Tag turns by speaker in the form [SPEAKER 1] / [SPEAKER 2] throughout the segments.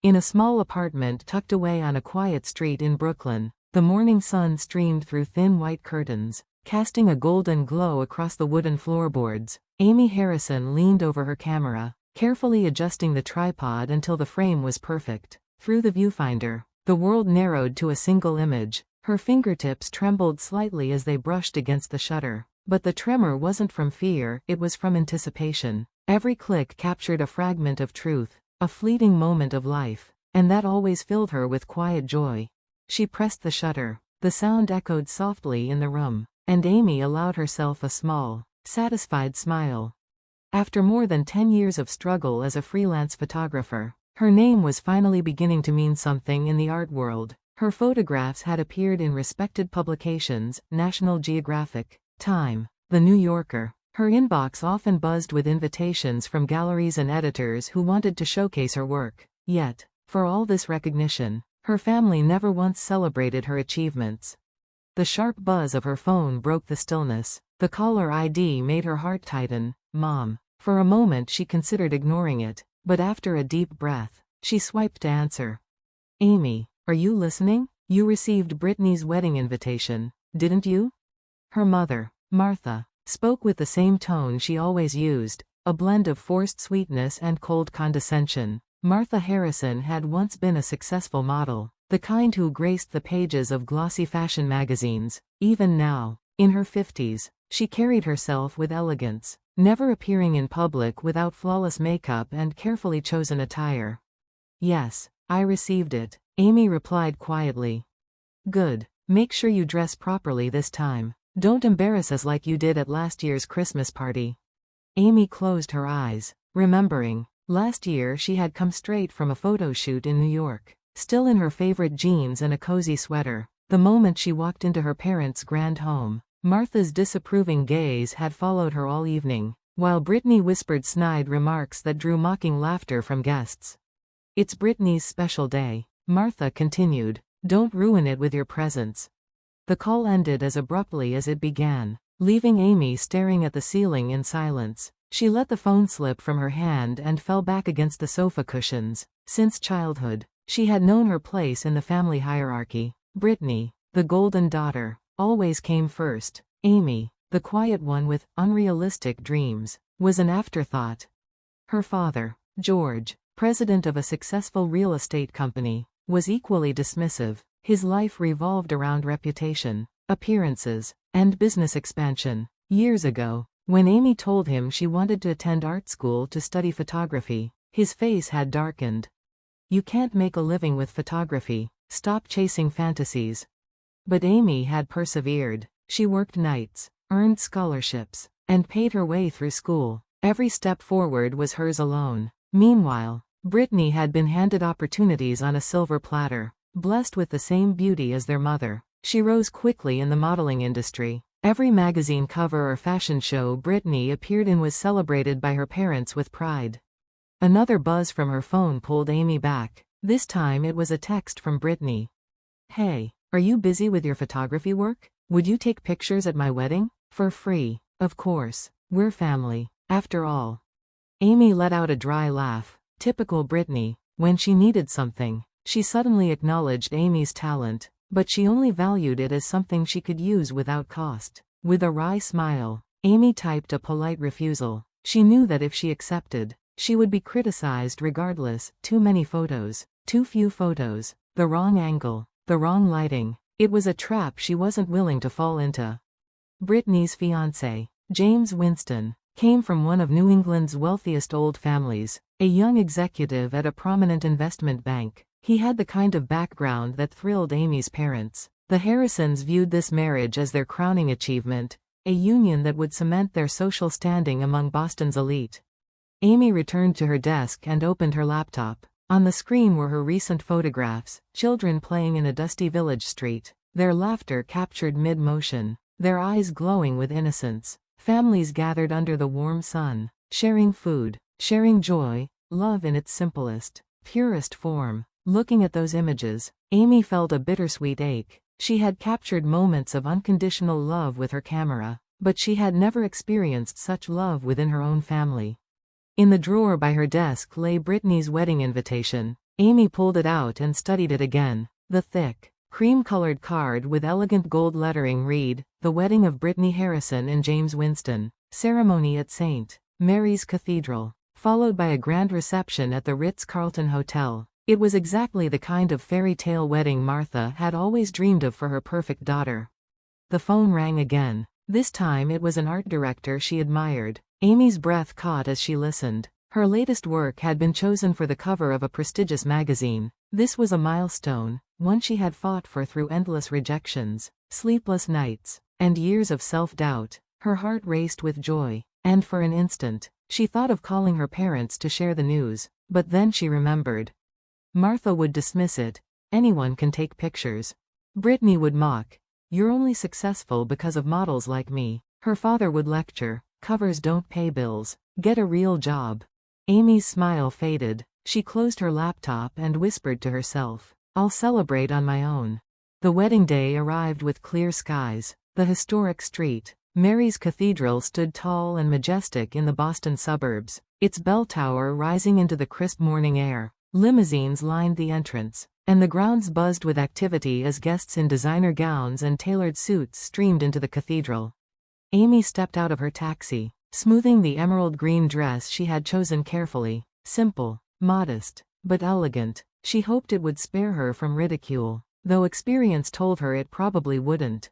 [SPEAKER 1] In a small apartment tucked away on a quiet street in Brooklyn, the morning sun streamed through thin white curtains, casting a golden glow across the wooden floorboards. Amy Harrison leaned over her camera, carefully adjusting the tripod until the frame was perfect. Through the viewfinder, the world narrowed to a single image. Her fingertips trembled slightly as they brushed against the shutter. But the tremor wasn't from fear, it was from anticipation. Every click captured a fragment of truth, a fleeting moment of life, and that always filled her with quiet joy. She pressed the shutter. The sound echoed softly in the room, and Amy allowed herself a small, satisfied smile. After more than 10 years of struggle as a freelance photographer, her name was finally beginning to mean something in the art world. Her photographs had appeared in respected publications, National Geographic, Time, The New Yorker. Her inbox often buzzed with invitations from galleries and editors who wanted to showcase her work. Yet, for all this recognition, her family never once celebrated her achievements. The sharp buzz of her phone broke the stillness. The caller ID made her heart tighten. Mom. For a moment she considered ignoring it, but after a deep breath, she swiped to answer. Amy, are you listening? You received Brittany's wedding invitation, didn't you? Her mother, Martha, spoke with the same tone she always used, a blend of forced sweetness and cold condescension. Martha Harrison had once been a successful model, the kind who graced the pages of glossy fashion magazines. Even now, in her 50s, she carried herself with elegance, never appearing in public without flawless makeup and carefully chosen attire. Yes, I received it, Amy replied quietly. Good. Make sure you dress properly this time. Don't embarrass us like you did at last year's Christmas party. Amy closed her eyes, remembering. Last year she had come straight from a photo shoot in New York, still in her favorite jeans and a cozy sweater. The moment she walked into her parents' grand home, Martha's disapproving gaze had followed her all evening, while Brittany whispered snide remarks that drew mocking laughter from guests. It's Brittany's special day, Martha continued. Don't ruin it with your presence. The call ended as abruptly as it began, leaving Amy staring at the ceiling in silence. She let the phone slip from her hand and fell back against the sofa cushions. Since childhood, she had known her place in the family hierarchy. Brittany, the golden daughter, always came first. Amy, the quiet one with unrealistic dreams, was an afterthought. Her father, George, president of a successful real estate company, was equally dismissive. His life revolved around reputation, appearances, and business expansion. Years ago, when Amy told him she wanted to attend art school to study photography, his face had darkened. You can't make a living with photography. Stop chasing fantasies. But Amy had persevered. She worked nights, earned scholarships, and paid her way through school. Every step forward was hers alone. Meanwhile, Brittany had been handed opportunities on a silver platter, blessed with the same beauty as their mother. She rose quickly in the modeling industry. Every magazine cover or fashion show Brittany appeared in was celebrated by her parents with pride. Another buzz from her phone pulled Amy back. This time it was a text from Brittany. Hey, are you busy with your photography work? Would you take pictures at my wedding? For free, of course. We're family, after all. Amy let out a dry laugh. Typical Brittany. When she needed something, she suddenly acknowledged Amy's talent, but she only valued it as something she could use without cost. With a wry smile, Amy typed a polite refusal. She knew that if she accepted, she would be criticized regardless. Too many photos, too few photos, the wrong angle, the wrong lighting. It was a trap she wasn't willing to fall into. Brittany's fiancé, James Winston, came from one of New England's wealthiest old families, a young executive at a prominent investment bank. He had the kind of background that thrilled Amy's parents. The Harrisons viewed this marriage as their crowning achievement, a union that would cement their social standing among Boston's elite. Amy returned to her desk and opened her laptop. On the screen were her recent photographs, children playing in a dusty village street, their laughter captured mid-motion, their eyes glowing with innocence. Families gathered under the warm sun, sharing food, sharing joy, love in its simplest, purest form. Looking at those images, Amy felt a bittersweet ache. She had captured moments of unconditional love with her camera, but she had never experienced such love within her own family. In the drawer by her desk lay Brittany's wedding invitation. Amy pulled it out and studied it again. The thick, cream-colored card with elegant gold lettering read, "The wedding of Brittany Harrison and James Winston. Ceremony at St. Mary's Cathedral. Followed by a grand reception at the Ritz-Carlton Hotel." It was exactly the kind of fairy tale wedding Martha had always dreamed of for her perfect daughter. The phone rang again. This time it was an art director she admired. Amy's breath caught as she listened. Her latest work had been chosen for the cover of a prestigious magazine. This was a milestone, one she had fought for through endless rejections, sleepless nights, and years of self-doubt. Her heart raced with joy, and for an instant, she thought of calling her parents to share the news, but then she remembered. Martha would dismiss it. Anyone can take pictures. Brittany would mock. "You're only successful because of models like me." Her father would lecture. "Covers don't pay bills. Get a real job." Amy's smile faded. She closed her laptop and whispered to herself, "I'll celebrate on my own." The wedding day arrived with clear skies. The historic St. Mary's Cathedral stood tall and majestic in the Boston suburbs, its bell tower rising into the crisp morning air. Limousines lined the entrance, and the grounds buzzed with activity as guests in designer gowns and tailored suits streamed into the cathedral. Amy stepped out of her taxi, smoothing the emerald green dress she had chosen carefully. Simple, modest, but elegant. She hoped it would spare her from ridicule, though experience told her it probably wouldn't.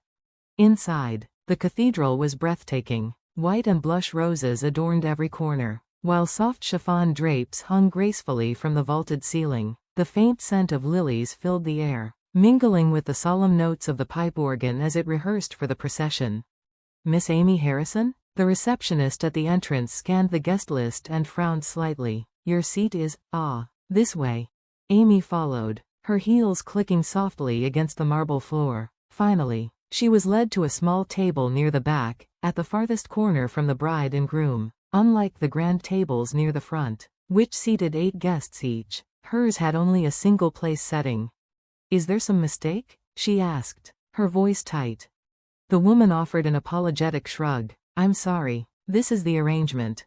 [SPEAKER 1] Inside, the cathedral was breathtaking. White and blush roses adorned every corner, while soft chiffon drapes hung gracefully from the vaulted ceiling. The faint scent of lilies filled the air, mingling with the solemn notes of the pipe organ as it rehearsed for the procession. "Miss Amy Harrison?" The receptionist at the entrance scanned the guest list and frowned slightly. "Your seat is, this way." Amy followed, her heels clicking softly against the marble floor. Finally, she was led to a small table near the back, at the farthest corner from the bride and groom. Unlike the grand tables near the front, which seated 8 guests each, hers had only a single place setting. "Is there some mistake?" she asked, her voice tight. The woman offered an apologetic shrug. "I'm sorry, this is the arrangement."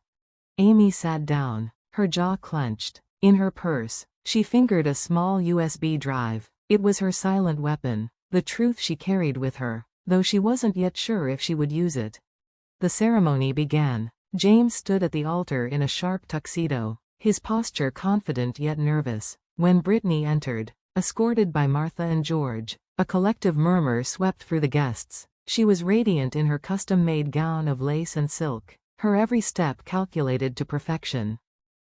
[SPEAKER 1] Amy sat down, her jaw clenched. In her purse, she fingered a small USB drive. It was her silent weapon, the truth she carried with her, though she wasn't yet sure if she would use it. The ceremony began. James stood at the altar in a sharp tuxedo, his posture confident yet nervous. When Brittany entered, escorted by Martha and George, a collective murmur swept through the guests. She was radiant in her custom-made gown of lace and silk, her every step calculated to perfection.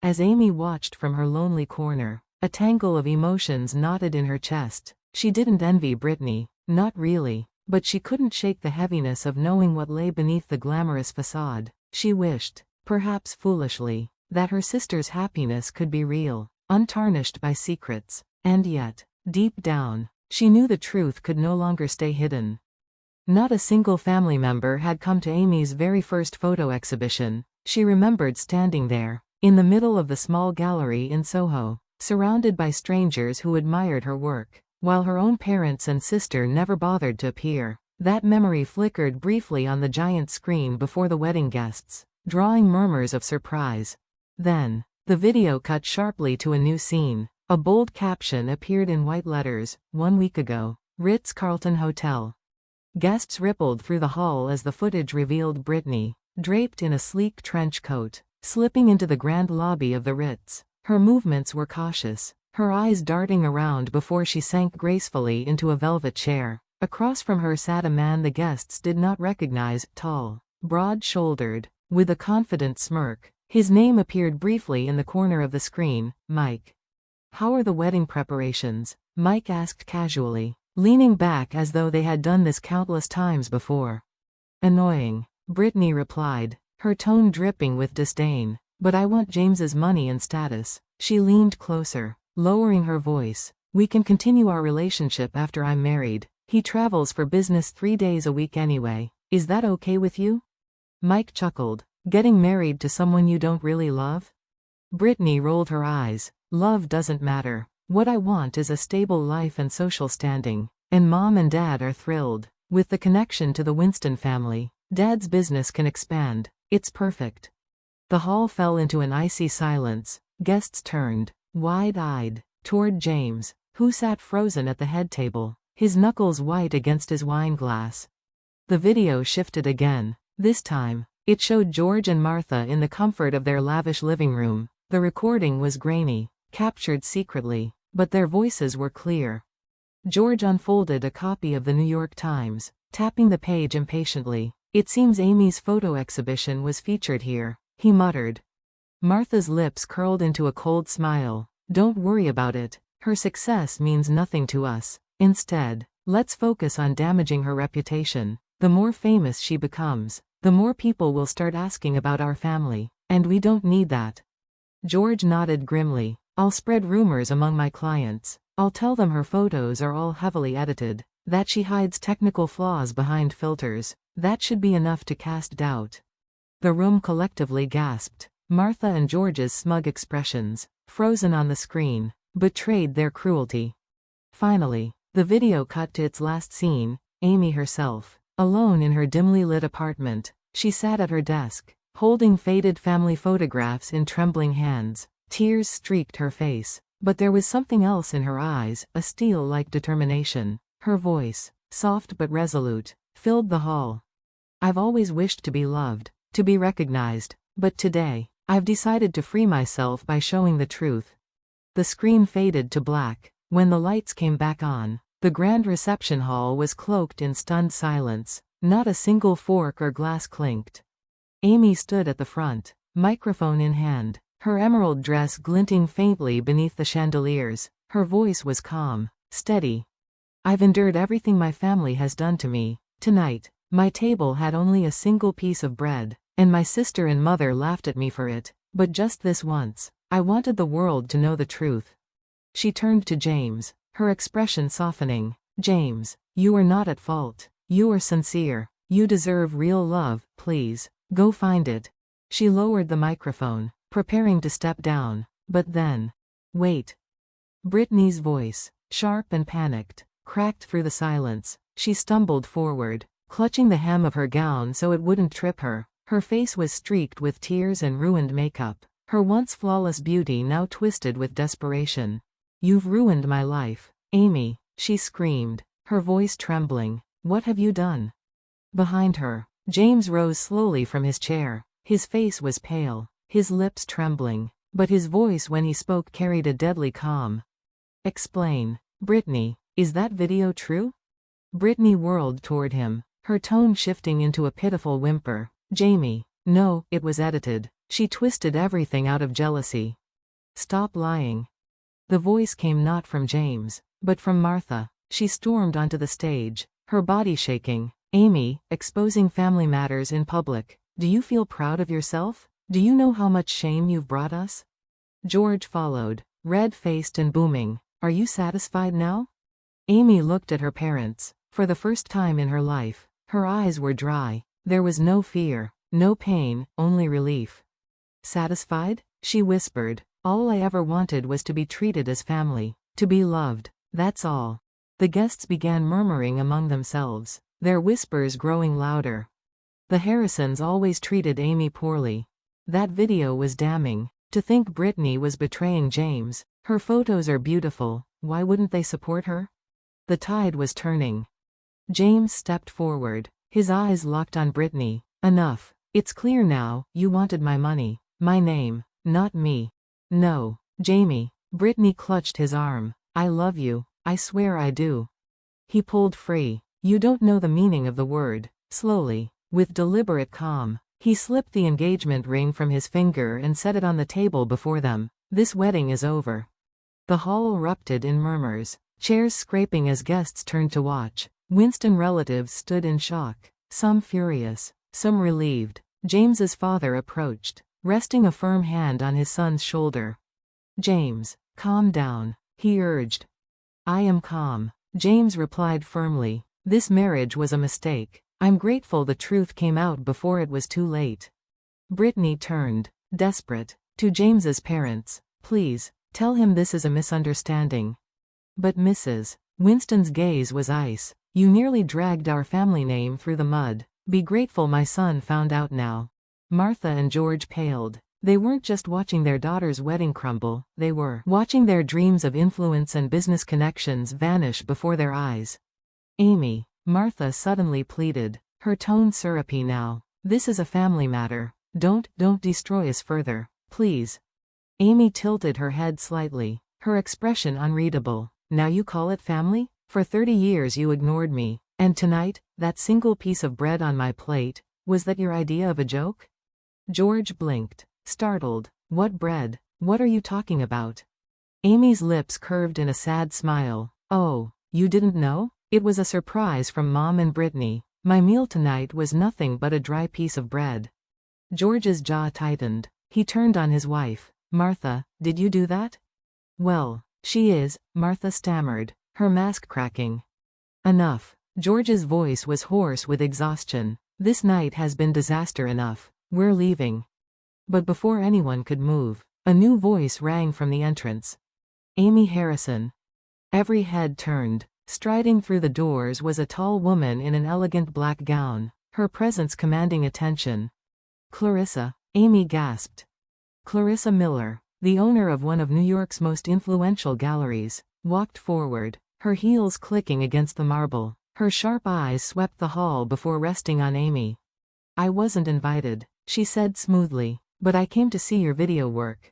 [SPEAKER 1] As Amy watched from her lonely corner, a tangle of emotions knotted in her chest. She didn't envy Brittany, not really, but she couldn't shake the heaviness of knowing what lay beneath the glamorous facade. She wished, perhaps foolishly, that her sister's happiness could be real, untarnished by secrets. And yet, deep down, she knew the truth could no longer stay hidden. Not a single family member had come to Amy's very first photo exhibition. She remembered standing there, in the middle of the small gallery in Soho, surrounded by strangers who admired her work, while her own parents and sister never bothered to appear. That memory flickered briefly on the giant screen before the wedding guests, drawing murmurs of surprise. Then, the video cut sharply to a new scene. A bold caption appeared in white letters, "1 week ago, Ritz-Carlton Hotel." Guests rippled through the hall as the footage revealed Brittany, draped in a sleek trench coat, slipping into the grand lobby of the Ritz. Her movements were cautious, her eyes darting around before she sank gracefully into a velvet chair. Across from her sat a man the guests did not recognize, tall, broad-shouldered, with a confident smirk. His name appeared briefly in the corner of the screen, Mike. "How are the wedding preparations?" Mike asked casually, leaning back as though they had done this countless times before. "Annoying," Brittany replied, her tone dripping with disdain. "But I want James's money and status." She leaned closer, lowering her voice. "We can continue our relationship after I'm married. He travels for business 3 days a week anyway. Is that okay with you?" Mike chuckled. "Getting married to someone you don't really love?" Brittany rolled her eyes. "Love doesn't matter. What I want is a stable life and social standing. And Mom and Dad are thrilled. With the connection to the Winston family, Dad's business can expand. It's perfect." The hall fell into an icy silence. Guests turned, wide-eyed, toward James, who sat frozen at the head table, his knuckles white against his wine glass. The video shifted again. This time, it showed George and Martha in the comfort of their lavish living room. The recording was grainy, captured secretly, but their voices were clear. George unfolded a copy of the New York Times, tapping the page impatiently. "It seems Amy's photo exhibition was featured here," he muttered. Martha's lips curled into a cold smile. "Don't worry about it. Her success means nothing to us. Instead, let's focus on damaging her reputation. The more famous she becomes, the more people will start asking about our family, and we don't need that." George nodded grimly. "I'll spread rumors among my clients. I'll tell them her photos are all heavily edited, that she hides technical flaws behind filters. That should be enough to cast doubt." The room collectively gasped. Martha and George's smug expressions, frozen on the screen, betrayed their cruelty. Finally, the video cut to its last scene, Amy herself, alone in her dimly lit apartment. She sat at her desk, holding faded family photographs in trembling hands. Tears streaked her face, but there was something else in her eyes, a steel-like determination. Her voice, soft but resolute, filled the hall. "I've always wished to be loved, to be recognized, but today, I've decided to free myself by showing the truth." The screen faded to black. When the lights came back on, the grand reception hall was cloaked in stunned silence. Not a single fork or glass clinked. Amy stood at the front, microphone in hand, her emerald dress glinting faintly beneath the chandeliers. Her voice was calm, steady. "I've endured everything my family has done to me. Tonight, my table had only a single piece of bread, and my sister and mother laughed at me for it. But just this once, I wanted the world to know the truth." She turned to James, her expression softening. "James, you are not at fault. You are sincere. You deserve real love. Please, go find it." She lowered the microphone, preparing to step down. But then, "Wait." Brittany's voice, sharp and panicked, cracked through the silence. She stumbled forward, clutching the hem of her gown so it wouldn't trip her. Her face was streaked with tears and ruined makeup, her once flawless beauty now twisted with desperation. "You've ruined my life, Amy," she screamed, her voice trembling. "What have you done?" Behind her, James rose slowly from his chair. His face was pale, his lips trembling, but his voice when he spoke carried a deadly calm. "Explain, Brittany, is that video true?" Brittany whirled toward him, her tone shifting into a pitiful whimper. "Jamie, no, it was edited. She twisted everything out of jealousy." "Stop lying." The voice came not from James, but from Martha. She stormed onto the stage, her body shaking. "Amy, exposing family matters in public. Do you feel proud of yourself? Do you know how much shame you've brought us?" George followed, red-faced and booming. "Are you satisfied now?" Amy looked at her parents. For the first time in her life, her eyes were dry. There was no fear, no pain, only relief. "Satisfied?" she whispered. "All I ever wanted was to be treated as family, to be loved. That's all." The guests began murmuring among themselves, their whispers growing louder. The Harrisons always treated Amy poorly. That video was damning. To think Brittany was betraying James. Her photos are beautiful, why wouldn't they support her? The tide was turning. James stepped forward, his eyes locked on Brittany. "Enough. It's clear now, you wanted my money, my name, not me." "No, Jamie." Brittany clutched his arm. "I love you, I swear I do." He pulled free. "You don't know the meaning of the word." Slowly, with deliberate calm, he slipped the engagement ring from his finger and set it on the table before them. "This wedding is over." The hall erupted in murmurs, chairs scraping as guests turned to watch. Winston relatives stood in shock, some furious, some relieved. James's father approached, resting a firm hand on his son's shoulder. "James, calm down," he urged. "I am calm," James replied firmly. "This marriage was a mistake. I'm grateful the truth came out before it was too late." Brittany turned, desperate, to James's parents. "Please, tell him this is a misunderstanding." "But Mrs. Winston's gaze was ice. "You nearly dragged our family name through the mud. Be grateful my son found out now." Martha and George paled. They weren't just watching their daughter's wedding crumble, they were watching their dreams of influence and business connections vanish before their eyes. Amy, Martha suddenly pleaded, her tone syrupy now. This is a family matter. Don't destroy us further, please. Amy tilted her head slightly, her expression unreadable. Now you call it family? For 30 years you ignored me, and tonight, that single piece of bread on my plate, was that your idea of a joke? George blinked, startled. What bread? What are you talking about? Amy's lips curved in a sad smile. Oh, you didn't know? It was a surprise from Mom and Brittany. My meal tonight was nothing but a dry piece of bread. George's jaw tightened. He turned on his wife. Martha, did you do that? Well, she is, Martha stammered, her mask cracking. Enough. George's voice was hoarse with exhaustion. This night has been disaster enough. We're leaving. But before anyone could move, a new voice rang from the entrance. Amy Harrison. Every head turned. Striding through the doors was a tall woman in an elegant black gown, her presence commanding attention. Clarissa, Amy gasped. Clarissa Miller, the owner of one of New York's most influential galleries, walked forward, her heels clicking against the marble. Her sharp eyes swept the hall before resting on Amy. I wasn't invited, she said smoothly, but I came to see your video work.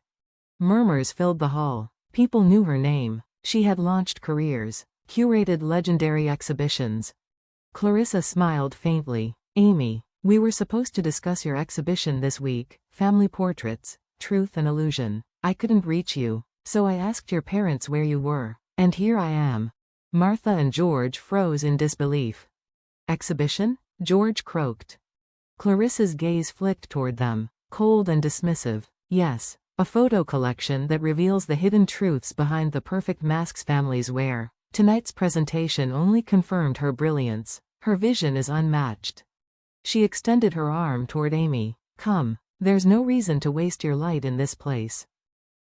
[SPEAKER 1] Murmurs filled the hall. People knew her name. She had launched careers, curated legendary exhibitions. Clarissa smiled faintly. Amy, we were supposed to discuss your exhibition this week, Family Portraits, Truth and Illusion. I couldn't reach you, so I asked your parents where you were, and here I am. Martha and George froze in disbelief. Exhibition? George croaked. Clarissa's gaze flicked toward them, cold and dismissive. Yes, a photo collection that reveals the hidden truths behind the perfect masks families wear. Tonight's presentation only confirmed her brilliance. Her vision is unmatched. She extended her arm toward Amy. Come, there's no reason to waste your light in this place.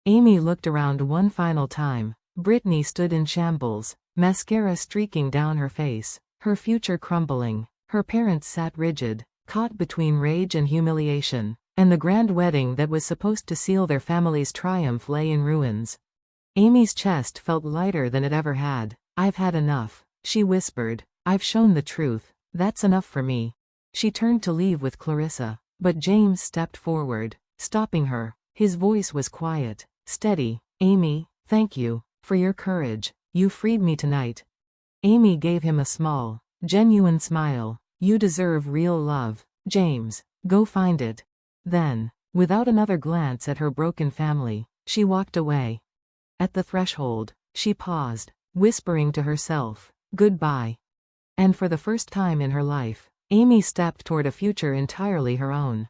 [SPEAKER 1] Amy looked around one final time. Brittany stood in shambles, mascara streaking down her face, her future crumbling. Her parents sat rigid, caught between rage and humiliation, and the grand wedding that was supposed to seal their family's triumph lay in ruins. Amy's chest felt lighter than it ever had. I've had enough, she whispered. I've shown the truth. That's enough for me. She turned to leave with Clarissa, but James stepped forward, stopping her. His voice was quiet, steady. Amy, thank you for your courage. You freed me tonight. Amy gave him a small, genuine smile. You deserve real love, James. Go find it. Then, without another glance at her broken family, she walked away. At the threshold, she paused, whispering to herself, goodbye. And for the first time in her life, Amy stepped toward a future entirely her own.